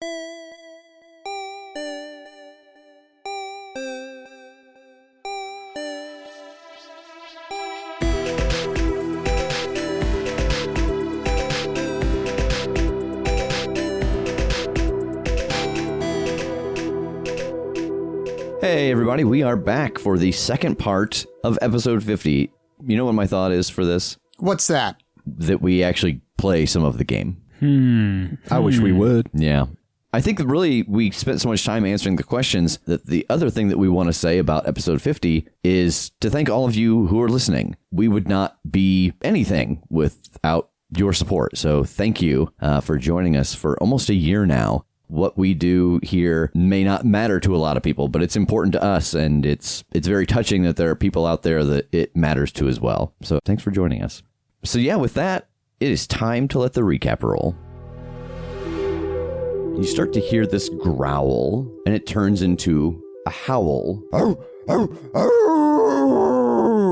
Hey everybody, we are back for the second part of episode 50. You know what my thought is for this? What's that? That we actually play some of the game. I wish we would. Yeah. I think that really we spent so much time answering the questions that the other thing that we want to say about episode 50 is to thank all of you who are listening. We would not be anything without your support. So thank you for joining us for almost a year now. What we do here may not matter to a lot of people, but it's important to us, and it's very touching that there are people out there that it matters to as well. So thanks for joining us. So yeah, with that, it is time to let the recap roll. You start to hear this growl, and it turns into a howl.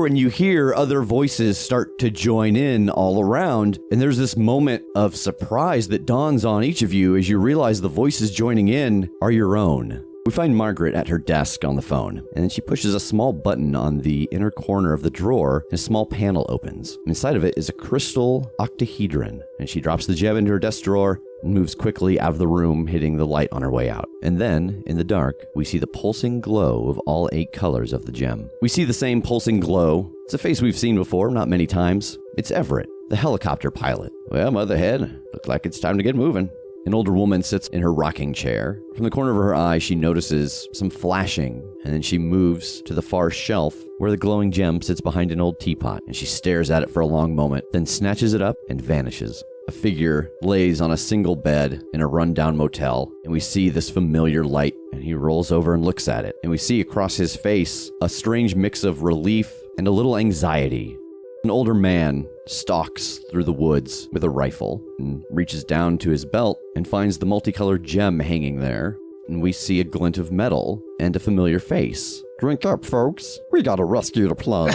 And you hear other voices start to join in all around, and there's this moment of surprise that dawns on each of you as you realize the voices joining in are your own. We find Margaret at her desk on the phone, and then she pushes a small button on the inner corner of the drawer, and a small panel opens. Inside of it is a crystal octahedron, and she drops the gem into her desk drawer and moves quickly out of the room, hitting the light on her way out. And then, in the dark, we see the pulsing glow of all 8 colors of the gem. We see the same pulsing glow. It's a face we've seen before, not many times. It's Everett, the helicopter pilot. Well, Motherhead, looks like it's time to get moving. An older woman sits in her rocking chair. From the corner of her eye, she notices some flashing, and then she moves to the far shelf where the glowing gem sits behind an old teapot, and she stares at it for a long moment, then snatches it up and vanishes. A figure lays on a single bed in a rundown motel, and we see this familiar light, and he rolls over and looks at it, and we see across his face a strange mix of relief and a little anxiety. An older man stalks through the woods with a rifle and reaches down to his belt and finds the multicolored gem hanging there, and we see a glint of metal and a familiar face. Drink up, folks. We gotta rescue the plum.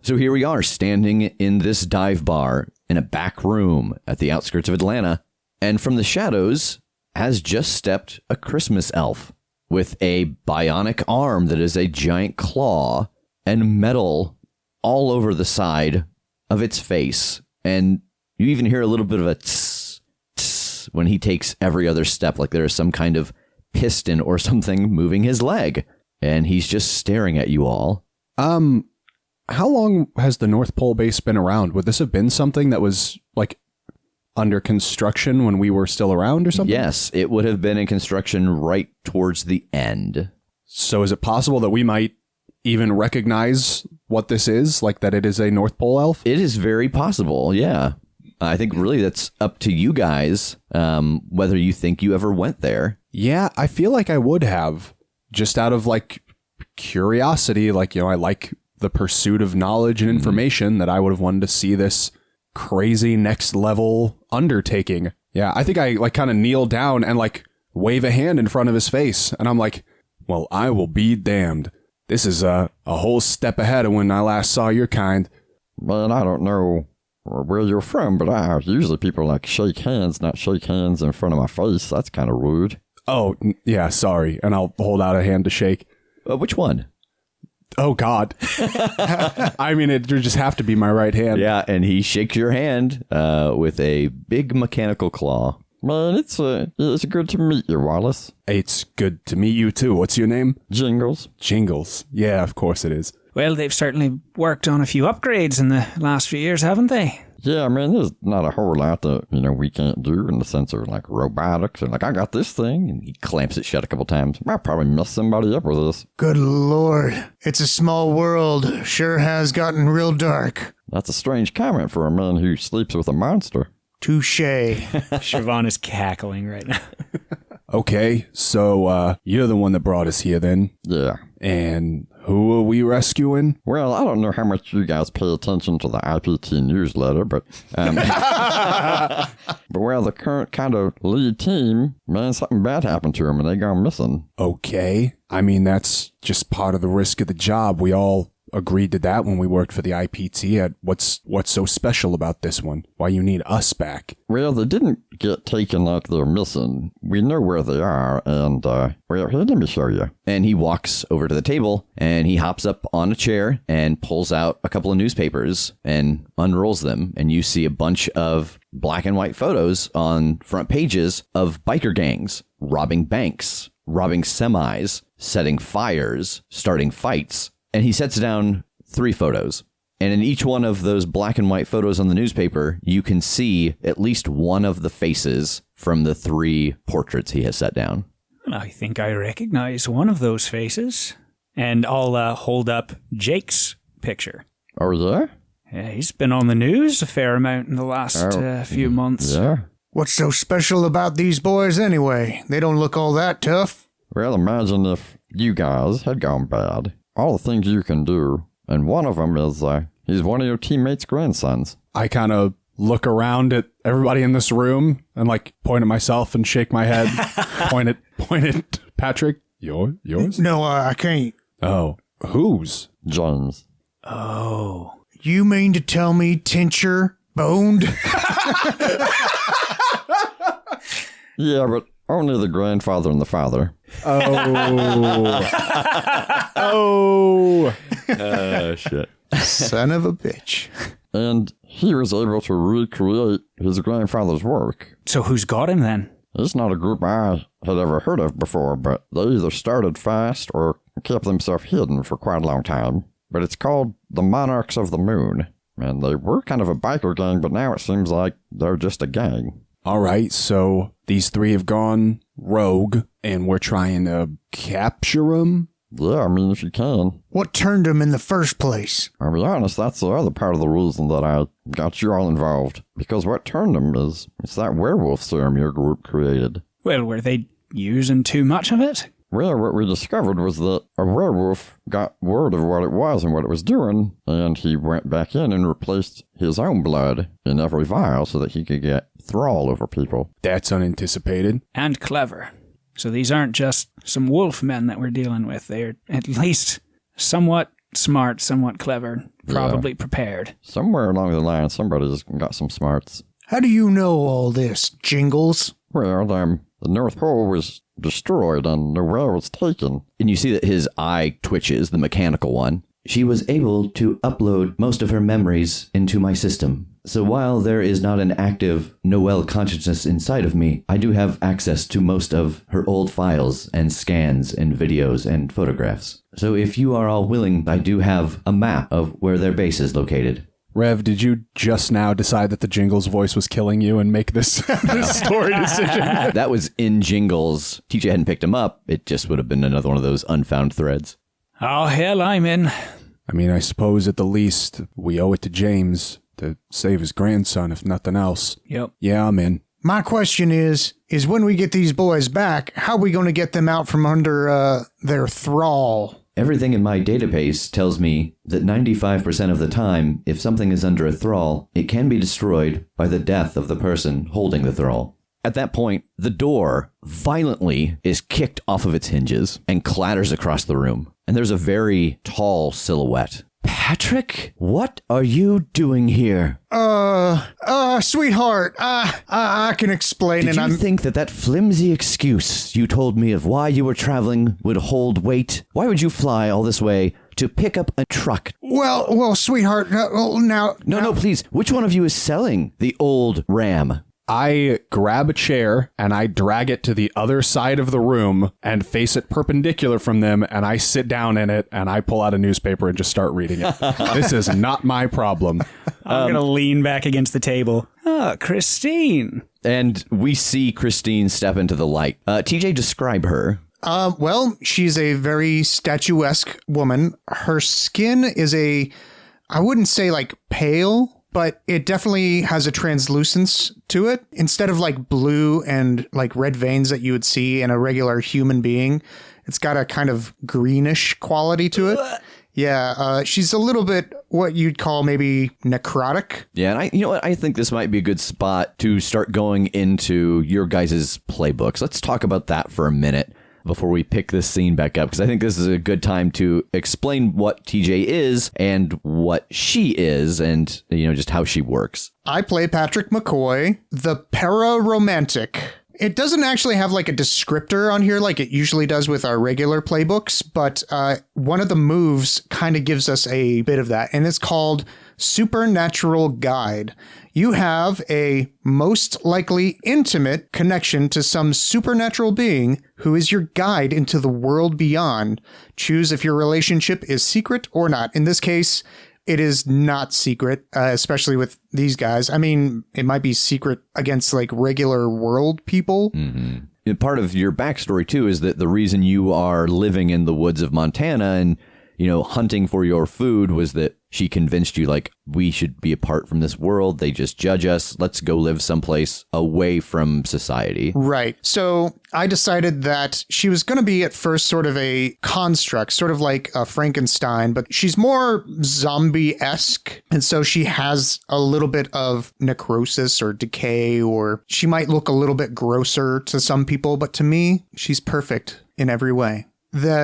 So here we are, standing in this dive bar in a back room at the outskirts of Atlanta, and from the shadows has just stepped a Christmas elf with a bionic arm that is a giant claw and metal all over the side of its face. And you even hear a little bit of a tss, tss when he takes every other step, like there is some kind of piston or something moving his leg. And he's just staring at you all. How long has the North Pole base been around? Would this have been something that was, like, under construction when we were still around or something? Yes, it would have been in construction right towards the end. So is it possible that we might even recognize what this is? Like, that it is a North Pole elf? It is very possible, yeah. I think really that's up to you guys, whether you think you ever went there. Yeah, I feel like I would have, just out of, like, curiosity. Like, you know, I like the pursuit of knowledge and information, that I would have wanted to see this crazy next level undertaking. Yeah, I think I like kind of kneel down and like wave a hand in front of his face. And I'm like, well, I will be damned. This is a whole step ahead of when I last saw your kind. Man, I don't know where you're from, but usually people like shake hands, not shake hands in front of my face. That's kind of rude. Oh, yeah, sorry. And I'll hold out a hand to shake. Which one? Oh, God. I mean, it would just have to be my right hand. Yeah, and he shakes your hand with a big mechanical claw. Man, it's good to meet you, Wallace. It's good to meet you, too. What's your name? Jingles. Jingles. Yeah, of course it is. Well, they've certainly worked on a few upgrades in the last few years, haven't they? Yeah, I mean, there's not a whole lot that, we can't do in the sense of, like, robotics. And, like, I got this thing. And he clamps it shut a couple times. I'll probably mess somebody up with this. Good Lord. It's a small world. Sure has gotten real dark. That's a strange comment for a man who sleeps with a monster. Touché. Siobhan is cackling right now. Okay, so you're the one that brought us here then? Yeah. And who are we rescuing? Well, I don't know how much you guys pay attention to the IPT newsletter, but the current kind of lead team, man, something bad happened to them and they gone missing. Okay. I mean, that's just part of the risk of the job. We all agreed to that when we worked for the IPT. What's so special about this one? Why you need us back? Well, they didn't get taken like they're missing. We know where they are, and, well, here, let me show you. And he walks over to the table and he hops up on a chair and pulls out a couple of newspapers and unrolls them. And you see a bunch of black and white photos on front pages of biker gangs robbing banks, robbing semis, setting fires, starting fights. And he sets down 3 photos. And in each one of those black and white photos on the newspaper, you can see at least one of the faces from the 3 portraits he has set down. I think I recognize one of those faces. And I'll hold up Jake's picture. Oh, yeah? Yeah, he's been on the news a fair amount in the last few months. Yeah? What's so special about these boys anyway? They don't look all that tough. Well, imagine if you guys had gone bad. All the things you can do. And one of them is, he's one of your teammates' grandsons. I kind of look around at everybody in this room and like point at myself and shake my head. point at Patrick. Yours? No, I can't. Oh, whose? James. Oh. You mean to tell me Tincture boned? Yeah, but only the grandfather and the father. Oh. Shit. Son of a bitch. And he was able to recreate his grandfather's work. So who's got him then? It's not a group I had ever heard of before, but they either started fast or kept themselves hidden for quite a long time. But it's called the Monarchs of the Moon. And they were kind of a biker gang, but now it seems like they're just a gang. All right, so these 3 have gone rogue, and we're trying to capture them? Yeah, I mean, if you can. What turned them in the first place? I'll be honest, that's the other part of the reason that I got you all involved. Because what turned them is, it's that werewolf serum your group created. Well, were they using too much of it? Well, what we discovered was that a werewolf got word of what it was and what it was doing, and he went back in and replaced his own blood in every vial so that he could get thrall over people. That's unanticipated. And clever. So these aren't just some wolf men that we're dealing with. They're at least somewhat smart, somewhat clever, probably prepared. Somewhere along the line, somebody's got some smarts. How do you know all this, Jingles? Well, the North Pole was destroyed and the rail was taken. And you see that his eye twitches, the mechanical one. She was able to upload most of her memories into my system. So while there is not an active Noelle consciousness inside of me, I do have access to most of her old files and scans and videos and photographs. So if you are all willing, I do have a map of where their base is located. Rev, did you just now decide that the Jingles voice was killing you and make this, this story decision? That was in Jingles. TJ hadn't picked him up. It just would have been another one of those unfound threads. Oh, hell, I'm in. I mean, I suppose at the least we owe it to James to save his grandson, if nothing else. Yep. Yeah, I'm in. My question is when we get these boys back, how are we going to get them out from under their thrall? Everything in my database tells me that 95% of the time, if something is under a thrall, it can be destroyed by the death of the person holding the thrall. At that point, the door violently is kicked off of its hinges and clatters across the room. And there's a very tall silhouette. Patrick, what are you doing here? Sweetheart, I can explain. Did you think that flimsy excuse you told me of why you were traveling would hold weight? Why would you fly all this way to pick up a truck? Well, sweetheart, now... No, please. Which one of you is selling the old Ram? I grab a chair and I drag it to the other side of the room and face it perpendicular from them, and I sit down in it and I pull out a newspaper and just start reading it. This is not my problem. I'm going to lean back against the table. Ah, Christine. And we see Christine step into the light. TJ, describe her. Well, she's a very statuesque woman. Her skin is I wouldn't say like pale, but it definitely has a translucence to it. Instead of like blue and like red veins that you would see in a regular human being, it's got a kind of greenish quality to it. Yeah, she's a little bit what you'd call maybe necrotic. Yeah, and you know what? I think this might be a good spot to start going into your guys' playbooks. Let's talk about that for a minute. before we pick this scene back up, because I think this is a good time to explain what TJ is and what she is and, just how she works. I play Patrick McCoy, the Pararomantic. It doesn't actually have like a descriptor on here like it usually does with our regular playbooks, but one of the moves kind of gives us a bit of that, and it's called Supernatural Guide. You have a most likely intimate connection to some supernatural being who is your guide into the world beyond. Choose if your relationship is secret or not. In this case, it is not secret, especially with these guys. I mean, it might be secret against like regular world people. Mm-hmm. And part of your backstory, too, is that the reason you are living in the woods of Montana and, hunting for your food was that she convinced you, like, we should be apart from this world. They just judge us. Let's go live someplace away from society. Right. So I decided that she was going to be at first sort of a construct, sort of like a Frankenstein, but she's more zombie-esque. And so she has a little bit of necrosis or decay, or she might look a little bit grosser to some people. But to me, she's perfect in every way.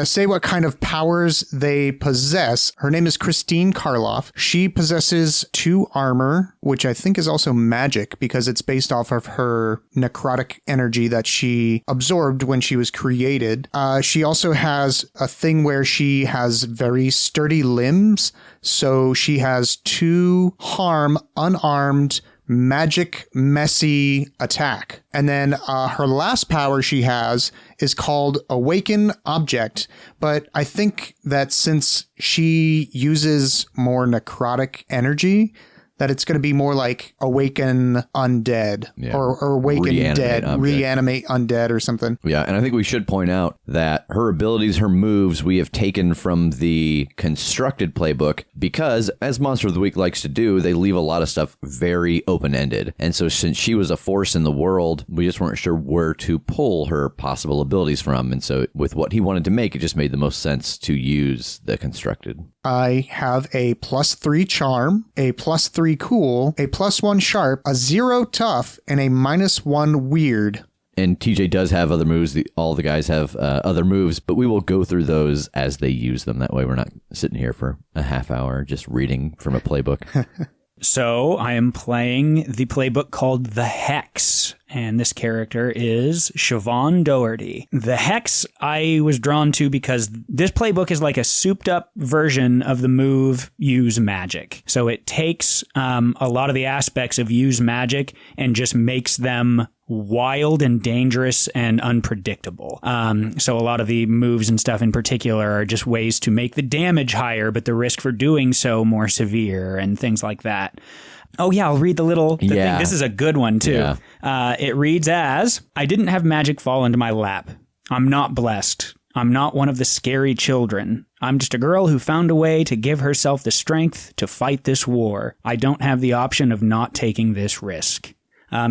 Say what kind of powers they possess. Her name is Christine Karloff. She possesses 2 armor, which I think is also magic because it's based off of her necrotic energy that she absorbed when she was created. She also has a thing where she has very sturdy limbs. So she has 2 harm, unarmed, magic, messy attack. And then her last power she has is called Awaken Object. But I think that since she uses more necrotic energy, that it's going to be more like Awaken Undead or Awaken Dead, Reanimate Undead or something. Yeah, and I think we should point out that her abilities, her moves, we have taken from the constructed playbook because, as Monster of the Week likes to do, they leave a lot of stuff very open-ended. And so since she was a force in the world, we just weren't sure where to pull her possible abilities from. And so with what he wanted to make, it just made the most sense to use the constructed. I have a +3 charm, a +3 cool, a +1 sharp, a 0 tough, and a -1 weird. And TJ does have other moves. All the guys have other moves, but we will go through those as they use them. That way we're not sitting here for a half hour just reading from a playbook. So I am playing the playbook called The Hex, and this character is Siobhan Doherty. The Hex I was drawn to because this playbook is like a souped-up version of the move Use Magic. So it takes a lot of the aspects of Use Magic and just makes them wild and dangerous and unpredictable. So a lot of the moves and stuff in particular are just ways to make the damage higher, but the risk for doing so more severe and things like that. Oh, yeah, I'll read the thing. This is a good one, too. Yeah. It reads as, I didn't have magic fall into my lap. I'm not blessed. I'm not one of the scary children. I'm just a girl who found a way to give herself the strength to fight this war. I don't have the option of not taking this risk.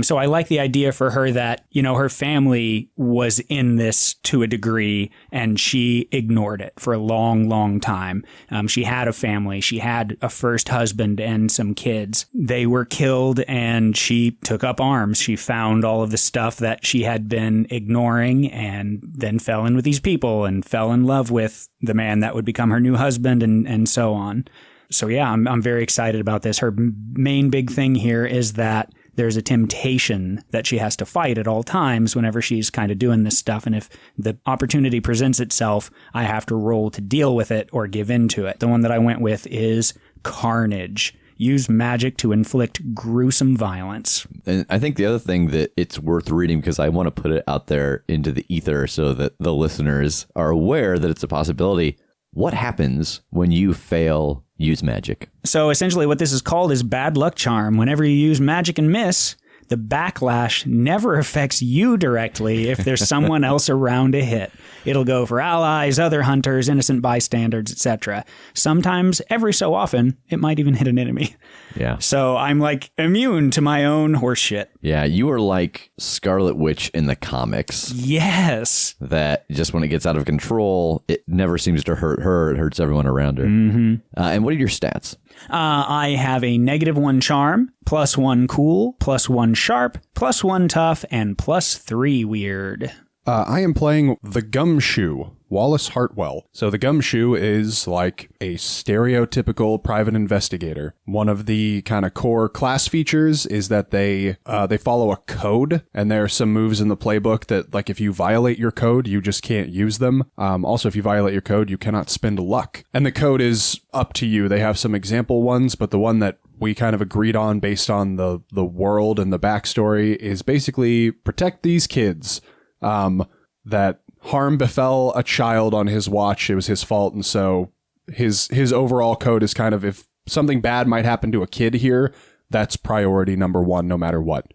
So I like the idea for her that, her family was in this to a degree and she ignored it for a long, long time. She had a family. She had a first husband and some kids. They were killed and she took up arms. She found all of the stuff that she had been ignoring and then fell in with these people and fell in love with the man that would become her new husband and so on. So yeah, I'm very excited about this. Her main big thing here is that there's a temptation that she has to fight at all times whenever she's kind of doing this stuff. And if the opportunity presents itself, I have to roll to deal with it or give in to it. The one that I went with is Carnage. Use magic to inflict gruesome violence. And I think the other thing that it's worth reading, because I want to put it out there into the ether so that the listeners are aware that it's a possibility. What happens when you fail Use Magic? So essentially what this is called is Bad Luck Charm. Whenever you use magic and miss, the backlash never affects you directly if there's someone else around to hit. It'll go for allies, other hunters, innocent bystanders, etc. Sometimes, every so often, it might even hit an enemy. Yeah. So I'm like immune to my own horseshit. Yeah, you are like Scarlet Witch in the comics. Yes. That just when it gets out of control, it never seems to hurt her. It hurts everyone around her. Mm-hmm. And what are your stats? I have a -1 charm, +1 cool, +1 sharp, +1 tough, and +3 weird. I am playing the Gumshoe, Wallace Hartwell. So the Gumshoe is like a stereotypical private investigator. One of the kind of core class features is that they follow a code, and there are some moves in the playbook that, like, if you violate your code, you just can't use them. Also, if you violate your code, you cannot spend luck. And the code is up to you. They have some example ones, but the one that we kind of agreed on based on the world and the backstory is basically protect these kids. That harm befell a child on his watch. It was his fault. And so his overall code is kind of, if something bad might happen to a kid here, that's priority number one, no matter what.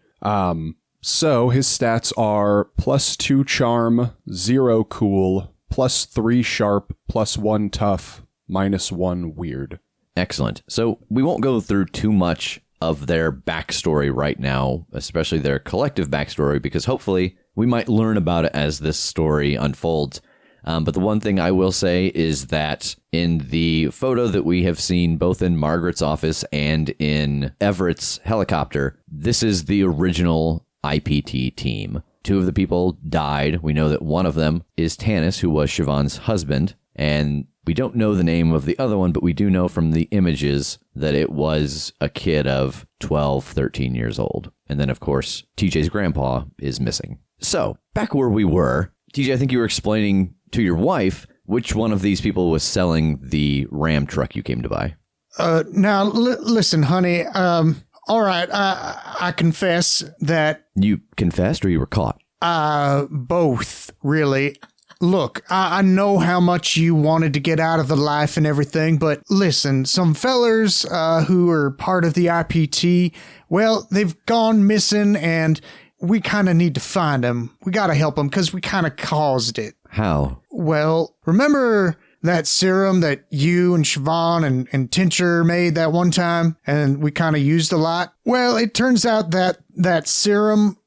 So his stats are +2 charm, 0 cool, +3 sharp, +1 tough, -1 weird. Excellent. So we won't go through too much of their backstory right now, especially their collective backstory, because hopefully we might learn about it as this story unfolds. But the one thing I will say is that in the photo that we have seen both in Margaret's office and in Everett's helicopter, this is the original IPT team. 2 of the people died. We know that one of them is Tass, who was Siobhan's husband, and we don't know the name of the other one, but we do know from the images that it was a kid of 12, 13 years old. And then, of course, TJ's grandpa is missing. So, back where we were, TJ, I think you were explaining to your wife which one of these people was selling the Ram truck you came to buy. Now, listen, honey. All right, I confess that... You confessed or you were caught? Both, really. Look, I know how much you wanted to get out of the life and everything, but listen, some fellers who are part of the IPT, well, they've gone missing, and we kind of need to find them. We got to help them because we kind of caused it. How? Well, remember that serum that you and Siobhan and Tincture made that one time, and we kind of used a lot? Well, it turns out that serum,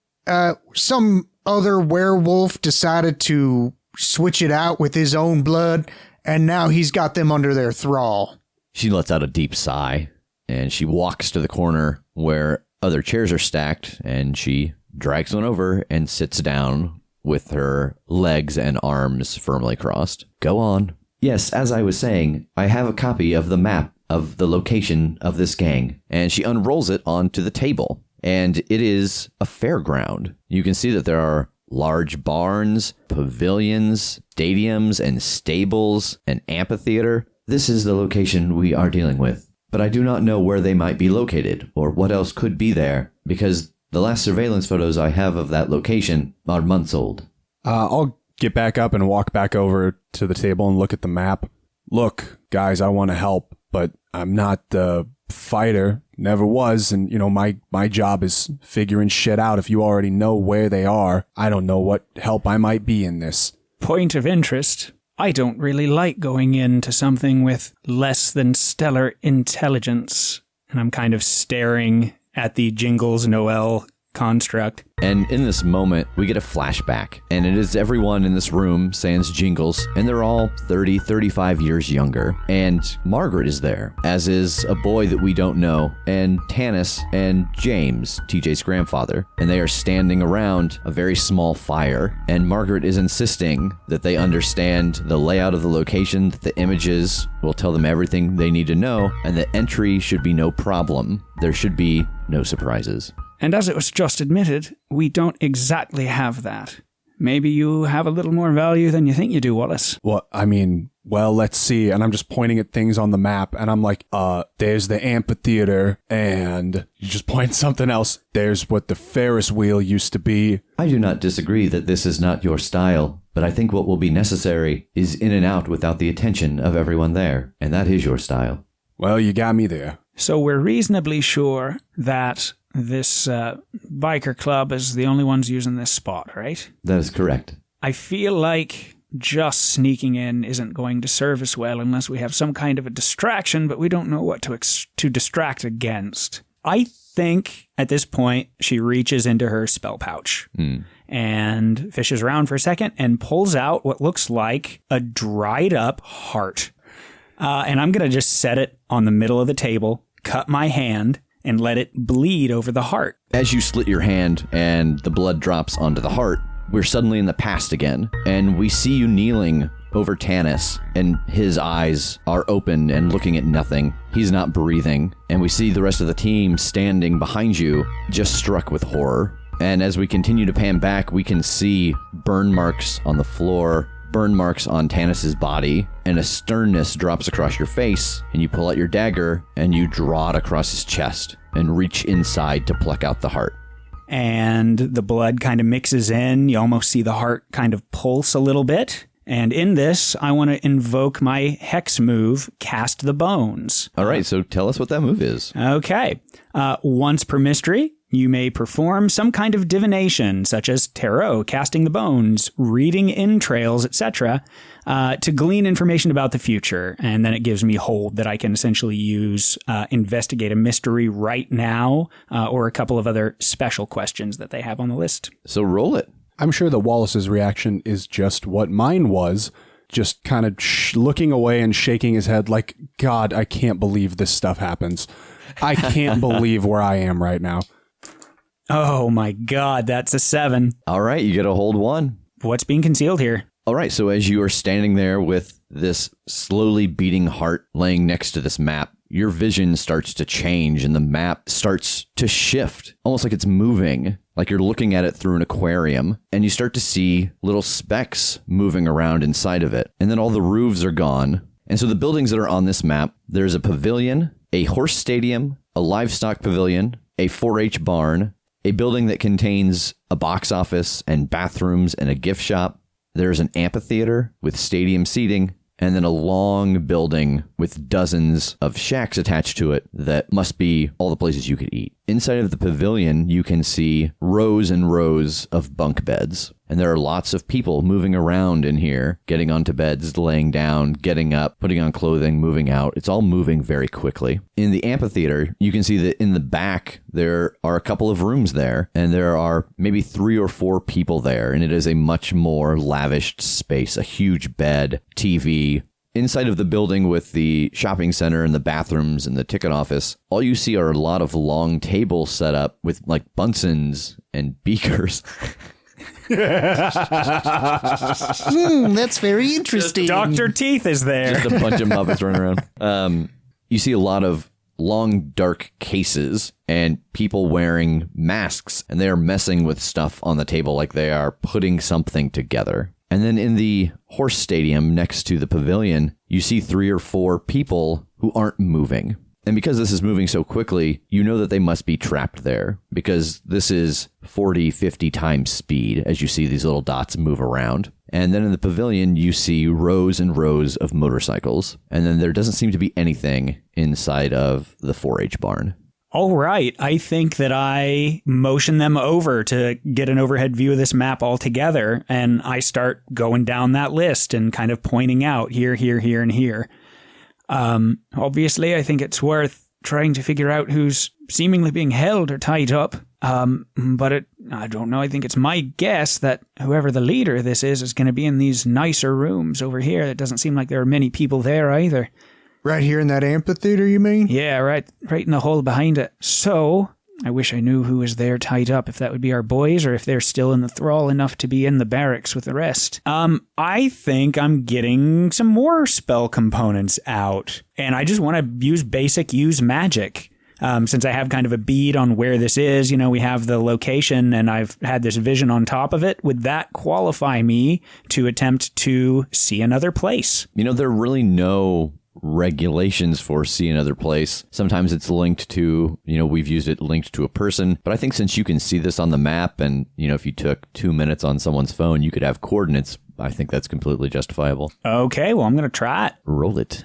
some other werewolf decided to switch it out with his own blood, and now he's got them under their thrall. She lets out a deep sigh, and she walks to the corner where other chairs are stacked, and she drags one over and sits down with her legs and arms firmly crossed. Go on. Yes, as I was saying, I have a copy of the map of the location of this gang, and she unrolls it onto the table, and it is a fairground. You can see that there are large barns, pavilions, stadiums, and stables, an amphitheater. This is the location we are dealing with. But I do not know where they might be located, or what else could be there, because the last surveillance photos I have of that location are months old. I'll get back up and walk back over to the table and look at the map. Look, guys, I want to help, but I'm not the fighter. Never was, and my job is figuring shit out. If you already know where they are, I don't know what help I might be in this. Point of interest. I don't really like going into something with less than stellar intelligence. And I'm kind of staring at the Jingles Noel construct. And in this moment, we get a flashback, and it is everyone in this room, sans Jingles, and they're all 30, 35 years younger. And Margaret is there, as is a boy that we don't know, and Tass and James, TJ's grandfather. And they are standing around a very small fire, and Margaret is insisting that they understand the layout of the location, that the images will tell them everything they need to know, and that entry should be no problem. There should be no surprises. And as it was just admitted, we don't exactly have that. Maybe you have a little more value than you think you do, Wallace. Well, let's see. And I'm just pointing at things on the map, and I'm like, there's the amphitheater, and you just point something else. There's what the Ferris wheel used to be. I do not disagree that this is not your style, but I think what will be necessary is in and out without the attention of everyone there, and that is your style. Well, you got me there. So we're reasonably sure that this biker club is the only ones using this spot, right? That is correct. I feel like just sneaking in isn't going to serve us well unless we have some kind of a distraction, but we don't know what to distract against. I think at this point she reaches into her spell pouch and fishes around for a second and pulls out what looks like a dried up heart. And I'm going to just set it on the middle of the table, cut my hand, and let it bleed over the heart. As you slit your hand and the blood drops onto the heart, we're suddenly in the past again, and we see you kneeling over Tass, and his eyes are open and looking at nothing. He's not breathing, and we see the rest of the team standing behind you, just struck with horror. And as we continue to pan back, we can see burn marks on the floor, burn marks on Tanis's body, and a sternness drops across your face, and you pull out your dagger, and you draw it across his chest, and reach inside to pluck out the heart. And the blood kind of mixes in. You almost see the heart kind of pulse a little bit. And in this, I want to invoke my hex move, Cast the Bones. All right, so tell us what that move is. Okay. Once per mystery, you may perform some kind of divination, such as tarot, casting the bones, reading entrails, etc., to glean information about the future. And then it gives me hold that I can essentially use investigate a mystery right now, or a couple of other special questions that they have on the list. So roll it. I'm sure that Wallace's reaction is just what mine was, just kind of looking away and shaking his head like, God, I can't believe this stuff happens. I can't believe where I am right now. Oh my God, that's a 7. All right, you get a hold 1. What's being concealed here? All right, so as you are standing there with this slowly beating heart laying next to this map, your vision starts to change and the map starts to shift, almost like it's moving, like you're looking at it through an aquarium, and you start to see little specks moving around inside of it. And then all the roofs are gone. And so the buildings that are on this map, there's a pavilion, a horse stadium, a livestock pavilion, a 4-H barn, a building that contains a box office and bathrooms and a gift shop. There's an amphitheater with stadium seating, and then a long building with dozens of shacks attached to it that must be all the places you could eat. Inside of the pavilion, you can see rows and rows of bunk beds. And there are lots of people moving around in here, getting onto beds, laying down, getting up, putting on clothing, moving out. It's all moving very quickly. In the amphitheater, you can see that in the back, there are a couple of rooms there, and there are maybe 3 or 4 people there, and it is a much more lavished space, a huge bed, TV. Inside of the building with the shopping center and the bathrooms and the ticket office, all you see are a lot of long tables set up with like Bunsen's and beakers. That's very interesting. Dr. Teeth is there. Just a bunch of Muppets running around. You see a lot of long, dark cases and people wearing masks, and they are messing with stuff on the table like they are putting something together. And then in the horse stadium next to the pavilion, you see 3 or 4 people who aren't moving. And because this is moving so quickly, you know that they must be trapped there because this is 40, 50 times speed as you see these little dots move around. And then in the pavilion, you see rows and rows of motorcycles. And then there doesn't seem to be anything inside of the 4-H barn. All right. I think that I motion them over to get an overhead view of this map altogether. And I start going down that list and kind of pointing out here, here, here, and here. Obviously, I think it's worth trying to figure out who's seemingly being held or tied up. But I don't know. I think it's my guess that whoever the leader of this is going to be in these nicer rooms over here. It doesn't seem like there are many people there either. Right here in that amphitheater, you mean? Yeah, right in the hole behind it. So I wish I knew who was there tied up, if that would be our boys or if they're still in the thrall enough to be in the barracks with the rest. I think I'm getting some more spell components out, and I just want to use magic. Since I have kind of a bead on where this is, we have the location and I've had this vision on top of it. Would that qualify me to attempt to see another place? There are really no regulations for see another place. Sometimes it's linked to, we've used it linked to a person. But I think since you can see this on the map and, if you took 2 minutes on someone's phone, you could have coordinates. I think that's completely justifiable. Okay, well, I'm going to try it. Roll it.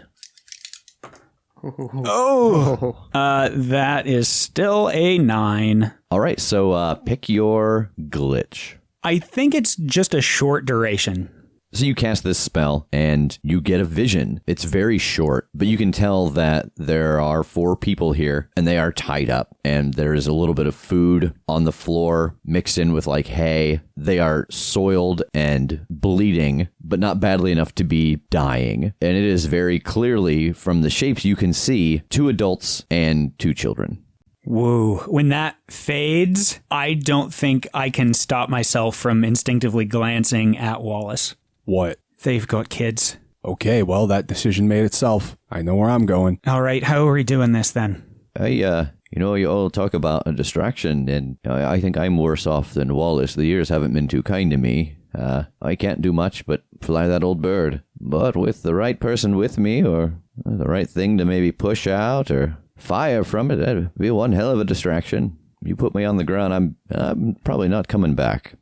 That is still a 9. All right, so pick your glitch. I think it's just a short duration. So you cast this spell and you get a vision. It's very short, but you can tell that there are 4 people here and they are tied up and there is a little bit of food on the floor mixed in with like hay. They are soiled and bleeding, but not badly enough to be dying. And it is very clearly from the shapes you can see 2 adults and 2 children. Woo. When that fades, I don't think I can stop myself from instinctively glancing at Wallace. What? They've got kids. Okay, well, that decision made itself. I know where I'm going. All right, how are we doing this then? You all talk about a distraction, and I think I'm worse off than Wallace. The years haven't been too kind to me. I can't do much but fly that old bird. But with the right person with me, or the right thing to maybe push out or fire from it, that'd be one hell of a distraction. You put me on the ground, I'm probably not coming back.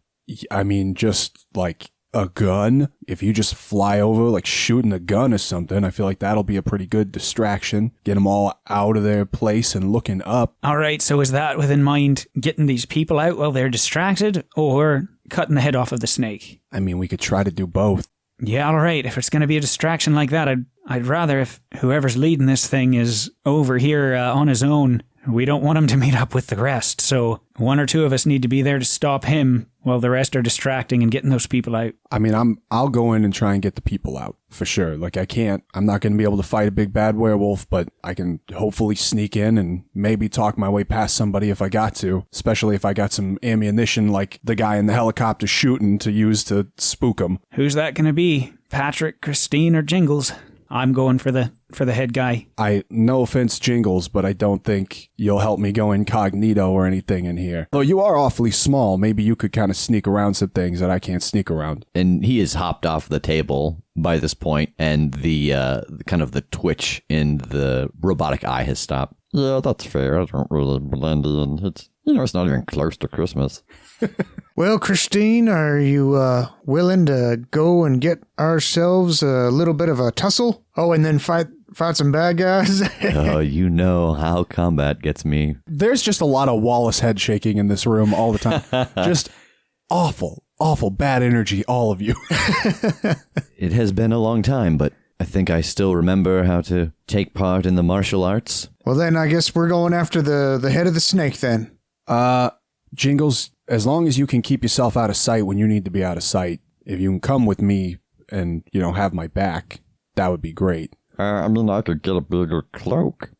I mean, just like a gun. If you just fly over, like shooting a gun or something, I feel like that'll be a pretty good distraction. Get them all out of their place and looking up. All right, so is that with in mind getting these people out while they're distracted, or cutting the head off of the snake? I mean, we could try to do both. Yeah, all right. If it's going to be a distraction like that, I'd rather if whoever's leading this thing is over here on his own. We don't want him to meet up with the rest, so one or two of us need to be there to stop him while the rest are distracting and getting those people out. I mean, I'll go in and try and get the people out, for sure. Like, I'm not going to be able to fight a big bad werewolf, but I can hopefully sneak in and maybe talk my way past somebody if I got to, especially if I got some ammunition like the guy in the helicopter shooting to use to spook him. Who's that going to be? Patrick, Christine, or Jingles? I'm going for the head guy. No offense, Jingles, but I don't think you'll help me go incognito or anything in here. Though you are awfully small, maybe you could kind of sneak around some things that I can't sneak around. And he has hopped off the table by this point, and the kind of the twitch in the robotic eye has stopped. Yeah, that's fair. I don't really blend in. It's not even close to Christmas. Well, Christine, are you willing to go and get ourselves a little bit of a tussle? Oh, and then fight some bad guys? Oh, you know how combat gets me. There's just a lot of Wallace head shaking in this room all the time. Just awful bad energy, all of you. It has been a long time, but I think I still remember how to take part in the martial arts. Well, then I guess we're going after the head of the snake then. Jingles, as long as you can keep yourself out of sight when you need to be out of sight, if you can come with me and, have my back, that would be great. I could get a bigger cloak.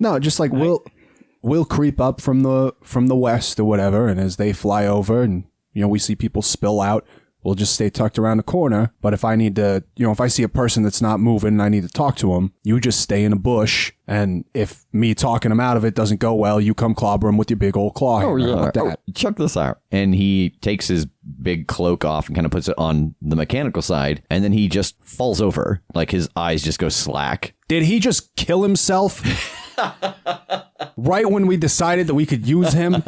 No, just like we'll creep up from the west or whatever, and as they fly over and, we see people spill out, we'll just stay tucked around the corner. But if I need to, if I see a person that's not moving and I need to talk to them, you just stay in a bush. And if me talking them out of it doesn't go well, you come clobber them with your big old claw. Oh, yeah. Like that. Check this out. And he takes his big cloak off and kind of puts it on the mechanical side. And then he just falls over. Like his eyes just go slack. Did he just kill himself? Right when we decided that we could use him.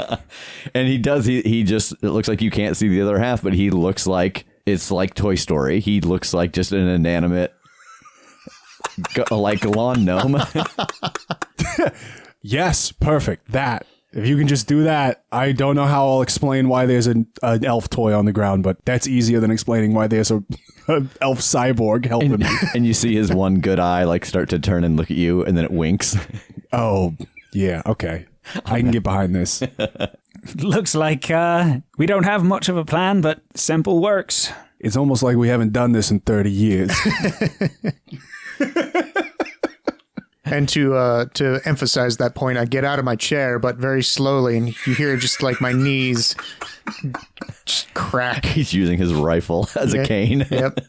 And he does. He just, it looks like you can't see the other half, but he looks like, it's like Toy Story. He looks like just an inanimate, like lawn gnome. Yes, perfect. That. If you can just do that, I don't know how I'll explain why there's an elf toy on the ground, but that's easier than explaining why there's a elf cyborg helping me. And you see his one good eye like start to turn and look at you, and then it winks. Oh, yeah, okay. I can get behind this. Looks like we don't have much of a plan, but simple works. It's almost like we haven't done this in 30 years. And to emphasize that point, I get out of my chair, but very slowly, and you hear just like my knees just crack. He's using his rifle as a cane. Yep.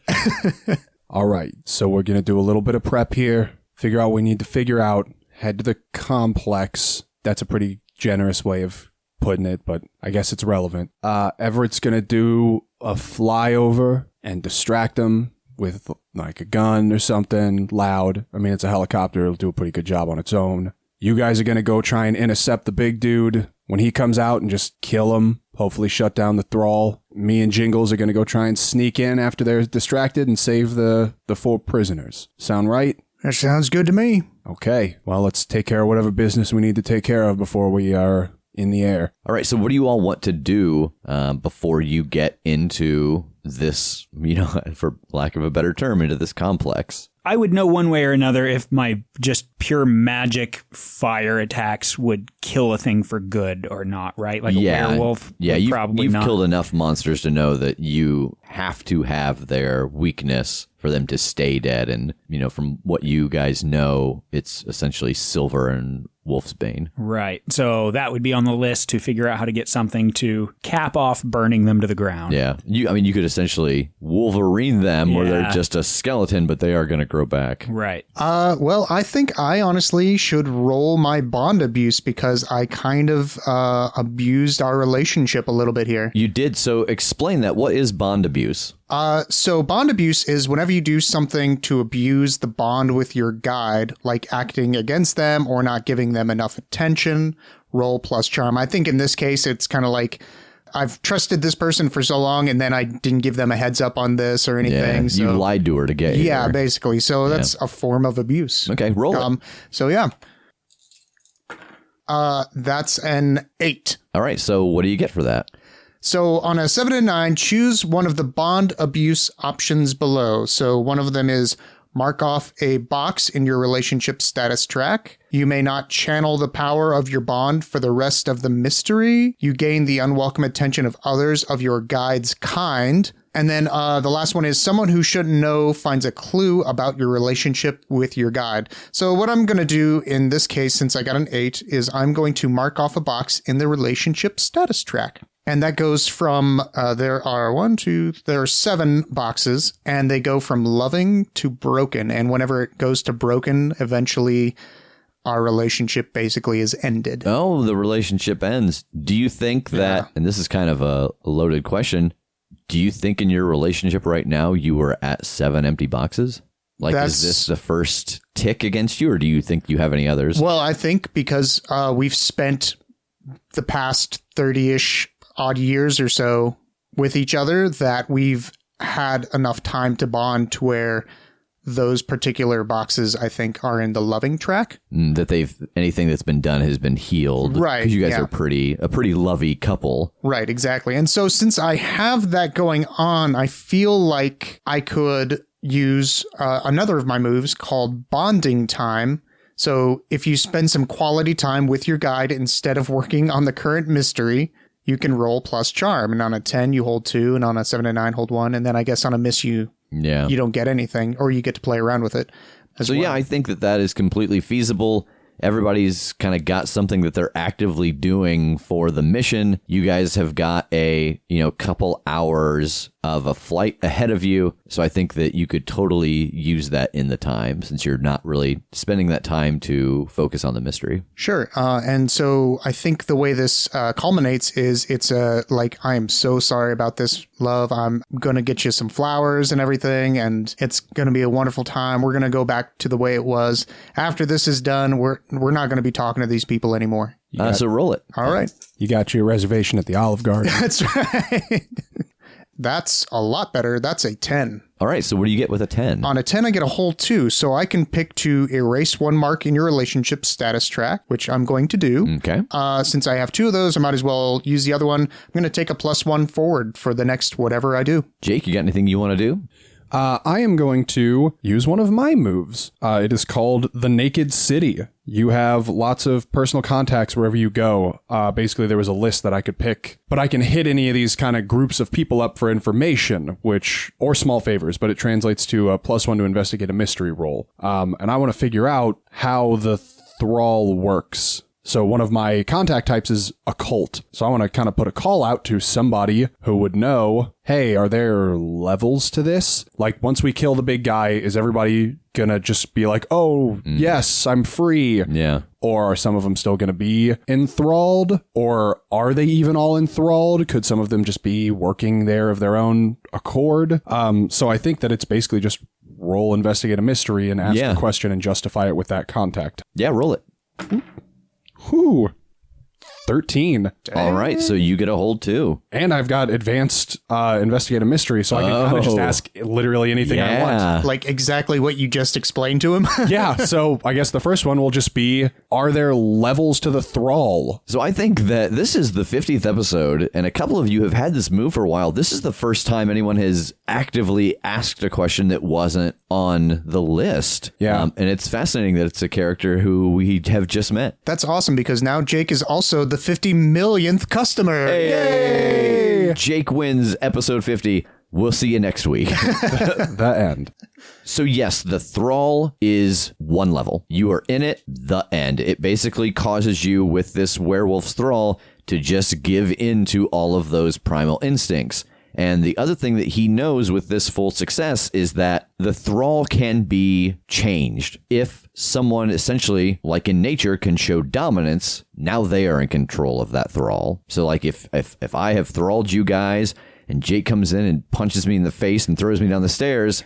All right, so we're going to do a little bit of prep here, figure out what we need to figure out, head to the complex. That's a pretty generous way of putting it, but I guess it's relevant. Everett's going to do a flyover and distract them with like a gun or something loud. I mean, it's a helicopter. It'll do a pretty good job on its own. You guys are going to go try and intercept the big dude when he comes out and just kill him. Hopefully shut down the thrall. Me and Jingles are going to go try and sneak in after they're distracted and save the 4 prisoners. Sound right? That sounds good to me. Okay. Well, let's take care of whatever business we need to take care of before we are in the air. All right. So what do you all want to do before you get into this, for lack of a better term, into this complex? I would know one way or another if my just pure magic fire attacks would kill a thing for good or not, right? Like a werewolf? Yeah, probably you've not. killed enough monsters to know that you have to have their weakness for them to stay dead. And, from what you guys know, it's essentially silver and wolfsbane. Right. So that would be on the list to figure out how to get something to cap off burning them to the ground. Yeah. You could essentially Wolverine them where they're just a skeleton, but they are going to grow back. Right. Well, I think I honestly should roll my bond abuse because I kind of abused our relationship a little bit here. You did. So explain that. What is bond abuse? So bond abuse is whenever you do something to abuse the bond with your guide, like acting against them or not giving them enough attention, roll plus charm. I think in this case, it's kind of like I've trusted this person for so long and then I didn't give them a heads up on this or anything. Yeah, so, you lied to her to get Yeah, here. basically. So that's a form of abuse. Okay, roll it. So yeah. That's an 8. All right, so what do you get for that? So on a 7 and 9, choose one of the bond abuse options below. So one of them is mark off a box in your relationship status track. You may not channel the power of your bond for the rest of the mystery. You gain the unwelcome attention of others of your guide's kind. And then the last one is someone who shouldn't know finds a clue about your relationship with your guide. So what I'm going to do in this case, since I got an 8, is I'm going to mark off a box in the relationship status track. And that goes from, there are 7 boxes, and they go from loving to broken. And whenever it goes to broken, eventually our relationship basically is ended. Oh, the relationship ends. Do you think that, and this is kind of a loaded question, do you think in your relationship right now you are at 7 empty boxes? Like, is this the first tick against you, or do you think you have any others? Well, I think because we've spent the past 30-ish odd years or so with each other that we've had enough time to bond to where those particular boxes, I think, are in the loving track. That anything that's been done has been healed. Right. Because you guys are a pretty lovey couple. Right, exactly. And so since I have that going on, I feel like I could use another of my moves called bonding time. So if you spend some quality time with your guide instead of working on the current mystery, you can roll plus charm. And on a 10, you hold 2. And on a 7 and 9, hold 1. And then I guess on a miss, you don't get anything, or you get to play around with it. Yeah, I think that is completely feasible. Everybody's kind of got something that they're actively doing for the mission. You guys have got a, couple hours of a flight ahead of you. So I think that you could totally use that in the time, since you're not really spending that time to focus on the mystery. Sure. And so I think the way this culminates is it's like, I am so sorry about this, love. I'm going to get you some flowers and everything, and it's going to be a wonderful time. We're going to go back to the way it was. After this is done, we're not going to be talking to these people anymore. So roll it. All right. You got your reservation at the Olive Garden. That's right. That's a lot better. That's a 10. All right. So what do you get with a 10? On a 10, I get a whole 2. So I can pick to erase 1 mark in your relationship status track, which I'm going to do. Okay. Since I have 2 of those, I might as well use the other one. I'm going to take a +1 forward for the next whatever I do. Jake, you got anything you want to do? I am going to use one of my moves. It is called the Naked City. You have lots of personal contacts wherever you go. Basically, there was a list that I could pick, but I can hit any of these kind of groups of people up for information, or small favors, but it translates to a +1 to investigate a mystery roll. And I want to figure out how the thrall works. So one of my contact types is occult. So I want to kind of put a call out to somebody who would know, hey, are there levels to this? Like, once we kill the big guy, is everybody going to just be like, oh, yes, I'm free? Yeah. Or are some of them still going to be enthralled? Or are they even all enthralled? Could some of them just be working there of their own accord? So I think that it's basically just roll investigate a mystery and ask a question and justify it with that contact. Yeah, roll it. Whew. 13. All right, so you get a hold too. And I've got advanced investigate a mystery, so I can kind of just ask literally anything I want. Like exactly what you just explained to him. Yeah, so I guess the first one will just be, are there levels to the thrall? So I think that this is the 50th episode, and a couple of you have had this move for a while. This is the first time anyone has actively asked a question that wasn't on the list. Yeah. And it's fascinating that it's a character who we have just met. That's awesome, because now Jake is also the 50 millionth customer. Yay! Jake wins episode 50. We'll see you next week. The end. So yes, the thrall is 1 level. You are in it, the end. It basically causes you with this werewolf's thrall to just give in to all of those primal instincts. And the other thing that he knows with this full success is that the thrall can be changed. If someone essentially, like in nature, can show dominance, now they are in control of that thrall. So like if I have thralled you guys and Jake comes in and punches me in the face and throws me down the stairs,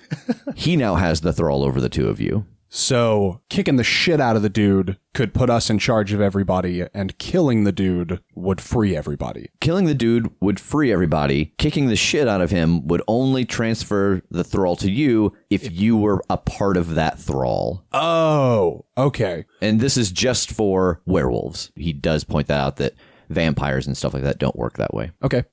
he now has the thrall over the two of you. So kicking the shit out of the dude could put us in charge of everybody, and killing the dude would free everybody. Killing the dude would free everybody. Kicking the shit out of him would only transfer the thrall to you if you were a part of that thrall. Oh, okay. And this is just for werewolves. He does point that out, that vampires and stuff like that don't work that way. Okay.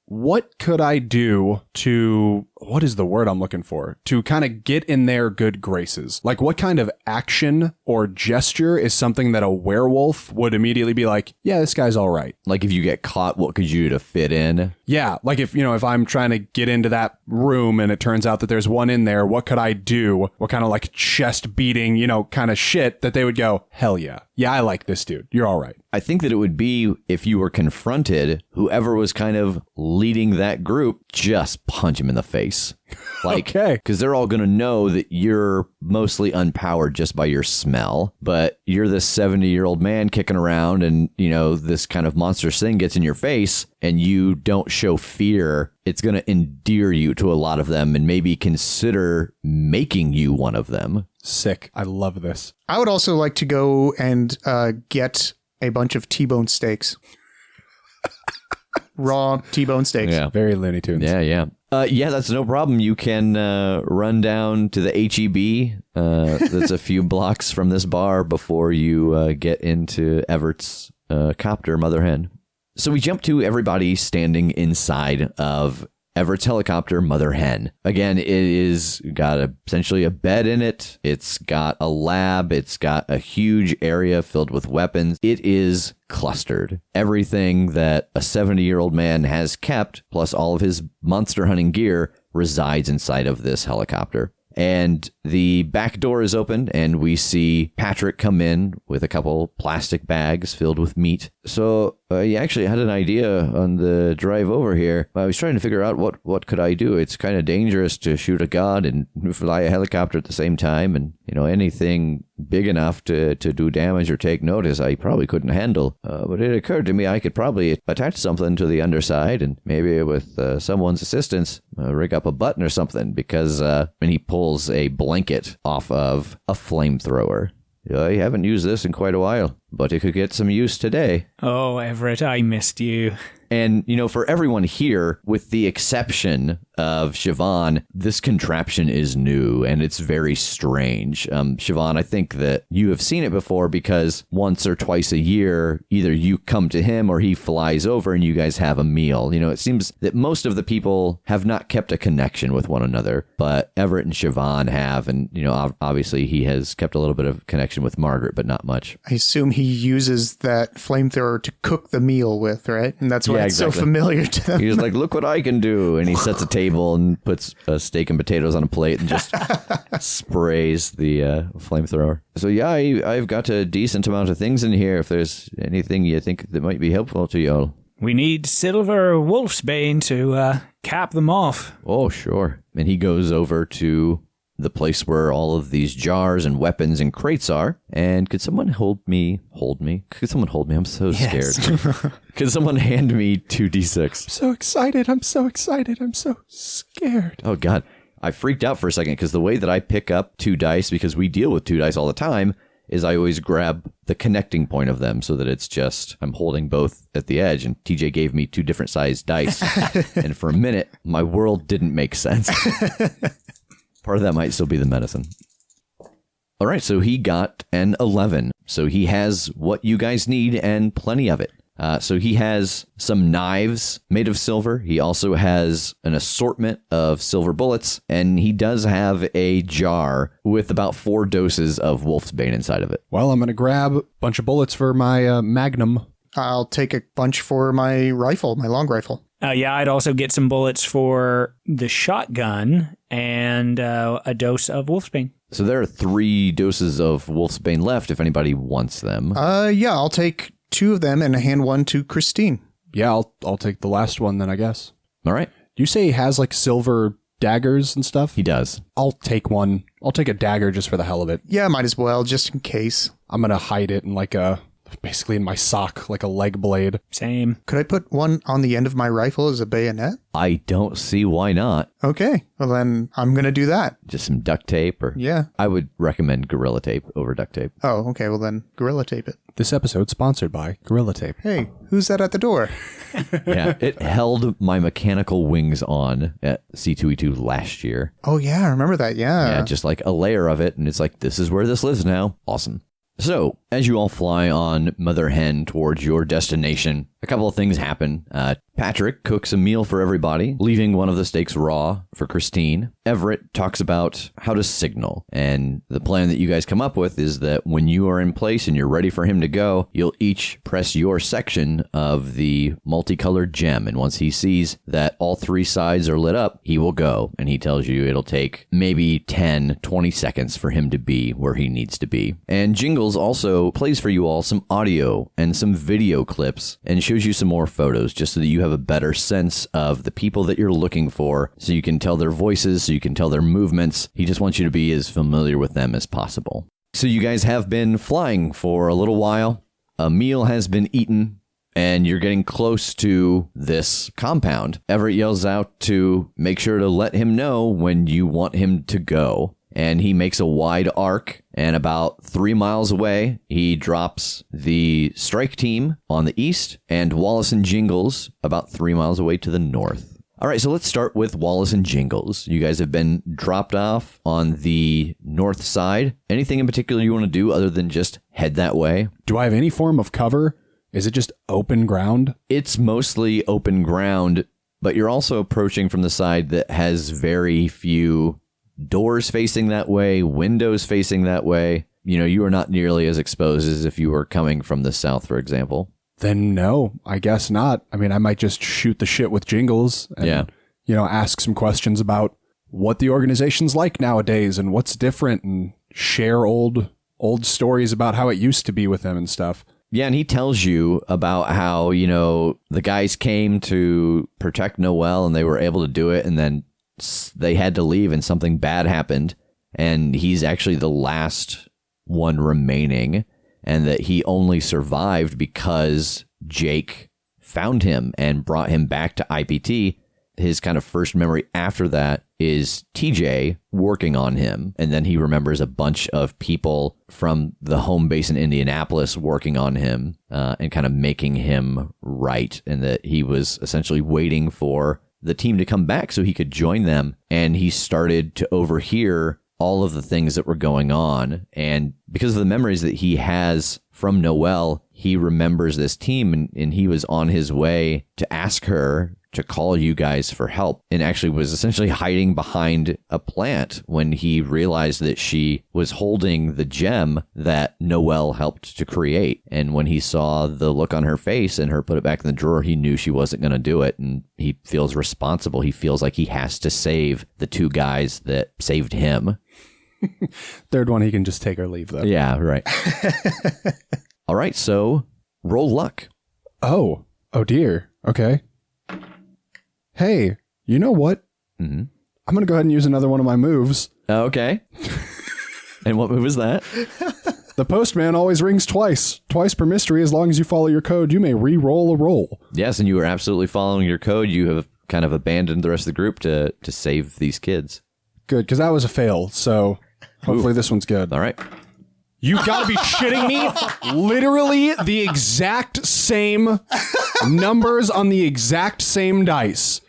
What could I do to, what is the word I'm looking for? To kind of get in their good graces? Like, what kind of action or gesture is something that a werewolf would immediately be like, yeah, this guy's all right? Like if you get caught, what could you do to fit in? Yeah, like if I'm trying to get into that room and it turns out that there's one in there, what could I do? What kind of like chest beating, kind of shit that they would go, hell yeah. Yeah, I like this dude. You're all right. I think that it would be if you were confronted, whoever was kind of leading that group, just punch him in the face. Like, okay. Because they're all going to know that you're mostly unpowered just by your smell, but you're this 70-year-old man kicking around and, this kind of monstrous thing gets in your face and you don't show fear. It's going to endear you to a lot of them and maybe consider making you one of them. Sick. I love this. I would also like to go and get a bunch of T-bone steaks. Raw T-bone steaks. Yeah. Very Looney Tunes. Yeah, yeah. Yeah, that's no problem. You can run down to the H-E-B. That's a few blocks from this bar before you get into Everett's copter, Mother Hen. So we jump to everybody standing inside of Everett's helicopter, Mother Hen. Again, it is got essentially a bed in it. It's got a lab. It's got a huge area filled with weapons. It is clustered. Everything that a 70-year-old man has kept, plus all of his monster hunting gear, resides inside of this helicopter. And the back door is open, and we see Patrick come in with a couple plastic bags filled with meat. So you actually had an idea on the drive over here. I was trying to figure out what could I do. It's kind of dangerous to shoot a gun and fly a helicopter at the same time, and anything big enough to do damage or take notice I probably couldn't handle. But it occurred to me I could probably attach something to the underside and maybe with someone's assistance rig up a button or something, because and he pulls a blanket off of a flamethrower. I haven't used this in quite a while, but it could get some use today. Oh, Everett, I missed you. And, for everyone here, with the exception of Siobhan, this contraption is new and it's very strange. Siobhan, I think that you have seen it before because once or twice a year, either you come to him or he flies over and you guys have a meal. It seems that most of the people have not kept a connection with one another, but Everett and Siobhan have. And, obviously he has kept a little bit of connection with Margaret, but not much. I assume he uses that flamethrower to cook the meal with, right? And that's why it's so familiar to them. He's like, look what I can do. And he sets a table and puts steak and potatoes on a plate and just sprays the flamethrower. So yeah, I've got a decent amount of things in here. If there's anything you think that might be helpful to y'all. We need silver wolfsbane to cap them off. Oh, sure. And he goes over to the place where all of these jars and weapons and crates are. And could someone hold me? Could someone hold me? I'm so scared. Could someone hand me 2d6? I'm so excited. I'm so scared. Oh, God. I freaked out for a second because the way that I pick up 2 dice, because we deal with 2 dice all the time, is I always grab the connecting point of them so that it's just, I'm holding both at the edge. And TJ gave me 2 different sized dice. And for a minute, my world didn't make sense. Part of that might still be the medicine. All right, so he got an 11. So he has what you guys need and plenty of it. So he has some knives made of silver. He also has an assortment of silver bullets, and he does have a jar with about 4 doses of wolfsbane inside of it. Well, I'm going to grab a bunch of bullets for my magnum. I'll take a bunch for my rifle, my long rifle. Yeah, I'd also get some bullets for the shotgun and a dose of Wolfsbane. So there are 3 doses of Wolfsbane left if anybody wants them. Yeah, I'll take 2 of them and hand one to Christine. Yeah, I'll take the last one then, I guess. All right. You say he has like silver daggers and stuff? He does. I'll take one. I'll take a dagger just for the hell of it. Yeah, might as well, just in case. I'm going to hide it in basically in my sock, like a leg blade. Same. Could I put one on the end of my rifle as a bayonet? I don't see why not. Okay, well then I'm going to do that. Just some duct tape or... Yeah. I would recommend Gorilla Tape over duct tape. Oh, okay, well then Gorilla Tape it. This episode sponsored by Gorilla Tape. Hey, who's that at the door? Yeah, it held my mechanical wings on at C2E2 last year. Oh yeah, I remember that, Yeah, just like a layer of it, and it's like, this is where this lives now. Awesome. So, as you all fly on Mother Hen towards your destination, a couple of things happen. Patrick cooks a meal for everybody, leaving one of the steaks raw for Christine. Everett talks about how to signal, and the plan that you guys come up with is that when you are in place and you're ready for him to go, you'll each press your section of the multicolored gem, and once he sees that all 3 sides are lit up, he will go, and he tells you it'll take maybe 10, 20 seconds for him to be where he needs to be. And Jingles also plays for you all some audio and some video clips and shows you some more photos just so that you have a better sense of the people that you're looking for, so you can tell their voices, so you can tell their movements. He just wants you to be as familiar with them as possible. So you guys have been flying for a little while. A meal has been eaten, and you're getting close to this compound. Everett yells out to make sure to let him know when you want him to go. And he makes a wide arc, and about 3 miles away, he drops the strike team on the east and Wallace and Jingles about 3 miles away to the north. All right, so let's start with Wallace and Jingles. You guys have been dropped off on the north side. Anything in particular you want to do other than just head that way? Do I have any form of cover? Is it just open ground? It's mostly open ground, but you're also approaching from the side that has very few doors facing that way, windows facing that way. You know, you are not nearly as exposed as if you were coming from the south, for example. Then no, I guess not. I mean, I might just shoot the shit with Jingles and, ask some questions about what the organization's like nowadays and what's different, and share old stories about how it used to be with them and stuff. Yeah, and he tells you about how, the guys came to protect Noel and they were able to do it, and then they had to leave and something bad happened, and he's actually the last one remaining, and that he only survived because Jake found him and brought him back to IPT. His kind of first memory after that is TJ working on him, and then he remembers a bunch of people from the home base in Indianapolis working on him and kind of making him right, and that he was essentially waiting for the team to come back so he could join them. And he started to overhear all of the things that were going on. And because of the memories that he has from Noel, he remembers this team, and he was on his way to ask her to call you guys for help, and actually was essentially hiding behind a plant when he realized that she was holding the gem that Noel helped to create. And when he saw the look on her face and her put it back in the drawer, he knew she wasn't going to do it, and he feels responsible. He feels like he has to save the 2 guys that saved him. Third one, he can just take or leave, though. Yeah, right. All right, so roll luck. Oh dear. Okay. Hey, you know what? Mm-hmm. I'm going to go ahead and use another one of my moves. Okay. And what move is that? The postman always rings twice. Twice per mystery. As long as you follow your code, you may re-roll a roll. Yes, and you are absolutely following your code. You have kind of abandoned the rest of the group to save these kids. Good, because that was a fail, so hopefully this one's good. All right. You gotta be shitting me. Literally the exact same numbers on the exact same dice.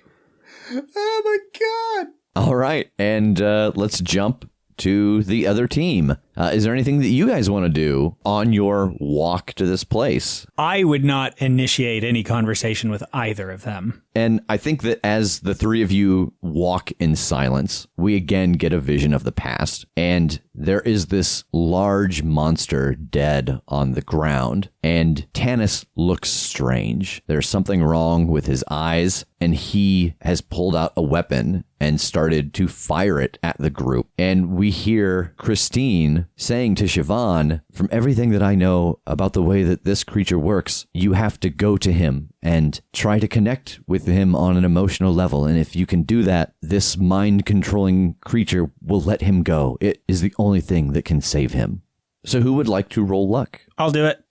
Oh my god. All right, and let's jump to the other team. Is there anything that you guys want to do on your walk to this place? I would not initiate any conversation with either of them. And I think that as the three of you walk in silence, we again get a vision of the past. And there is this large monster dead on the ground. And Tass looks strange. There's something wrong with his eyes. And he has pulled out a weapon and started to fire it at the group. And we hear Christine saying to Siobhan, from everything that I know about the way that this creature works, you have to go to him and try to connect with him on an emotional level. And if you can do that, this mind-controlling creature will let him go. It is the only thing that can save him. So who would like to roll luck? I'll do it.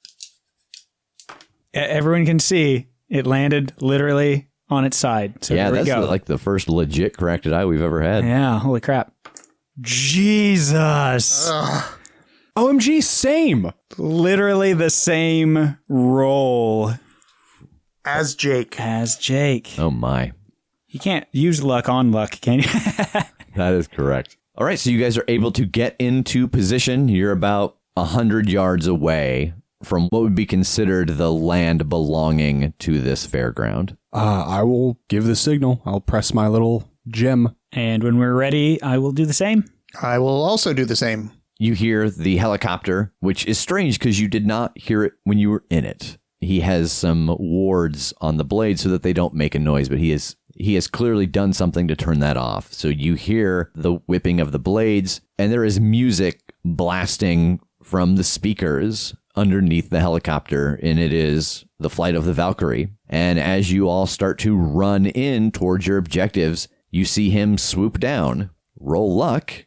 Everyone can see it landed literally on its side. So yeah, here we that's go. like the first legit corrected eye we've ever had. Yeah, holy crap. Jesus. OMG, same. Literally the same roll As Jake. as Jake. Oh my. You can't use luck on luck, can you? That is correct. All right, so you guys are able to get into position. You're about 100 yards away from what would be considered the land belonging to this fairground. I will give the signal. I'll press my little gem. And when we're ready, I will do the same. I will also do the same. You hear the helicopter, which is strange because you did not hear it when you were in it. He has some wards on the blade so that they don't make a noise, but he has clearly done something to turn that off. So you hear the whipping of the blades, and there is music blasting from the speakers underneath the helicopter, and it is the flight of the Valkyrie. And as you all start to run in towards your objectives, you see him swoop down. Roll luck.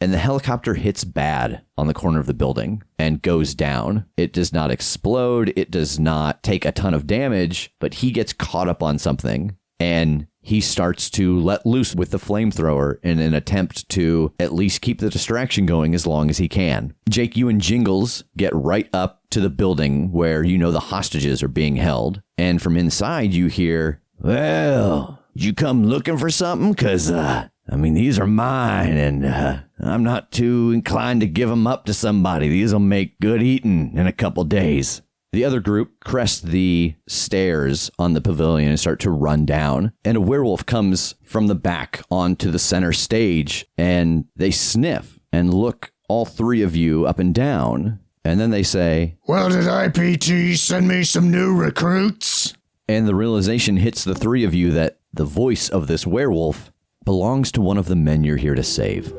And the helicopter hits bad on the corner of the building and goes down. It does not explode. It does not take a ton of damage, but he gets caught up on something and he starts to let loose with the flamethrower in an attempt to at least keep the distraction going as long as he can. Jake, you and Jingles get right up to the building where you know the hostages are being held. And from inside you hear, well, did you come looking for something? 'Cause, these are mine, and I'm not too inclined to give them up to somebody. These will make good eating in a couple days. The other group crest the stairs on the pavilion and start to run down. And a werewolf comes from the back onto the center stage, and they sniff and look all three of you up and down. And then they say, Well, did IPT send me some new recruits? and the realization hits the three of you that the voice of this werewolf belongs to one of the men you're here to save.